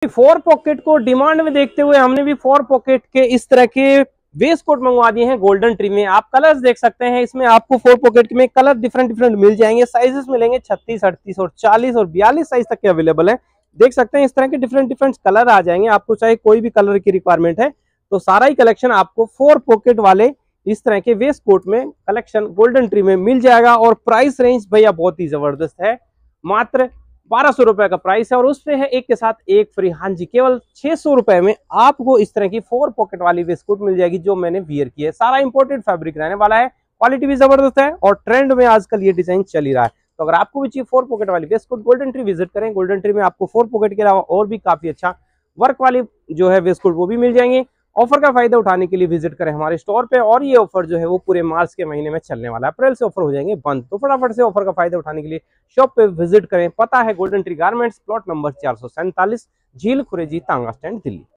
Four pocket को demand में देखते हुए हमने भी फोर पॉकेट के इस तरह के वेस्ट कोट मंगवा दिए हैं गोल्डन ट्री में। आप कलर्स देख सकते हैं, इसमें आपको फोर पॉकेट में कलर डिफरेंट मिल जाएंगे। साइजेस मिलेंगे 36, 38 और 40 और 42 साइज तक के अवेलेबल है। देख सकते हैं इस तरह के डिफरेंट कलर आ जाएंगे। आपको चाहे कोई भी कलर की रिक्वायरमेंट है तो सारा ही कलेक्शन आपको फोर पॉकेट वाले इस तरह के वेस्ट कोट में कलेक्शन गोल्डन ट्री में मिल जाएगा। और प्राइस रेंज भैया बहुत ही जबरदस्त है, मात्र 1200 रुपए का प्राइस है और उसपे है एक के साथ एक फ्री। हाँ जी, केवल 600 रुपए में आपको इस तरह की फोर पॉकेट वाली वेस्ट कोट मिल जाएगी जो मैंने वियर की है। सारा इंपोर्टेड फैब्रिक रहने वाला है, क्वालिटी भी जबरदस्त है और ट्रेंड में आजकल ये डिजाइन चल ही रहा है। तो अगर आपको भी चाहिए फोर पॉकेट वाली waistcoat, Golden Tree visit करें। गोल्डन ट्री में आपको फोर पॉकेट के अलावा और भी काफी अच्छा वर्क वाली जो है वेस्ट कोट वो भी मिल जाएंगे। ऑफर का फायदा उठाने के लिए विजिट करें हमारे स्टोर पे। और ये ऑफर जो है वो पूरे मार्च के महीने में चलने वाला है, अप्रैल से ऑफर हो जाएंगे बंद। तो फटाफट से ऑफर का फायदा उठाने के लिए शॉप पे विजिट करें। पता है golden tree garments, plot number 447, झील खुरेजी, तांगा स्टैंड, दिल्ली।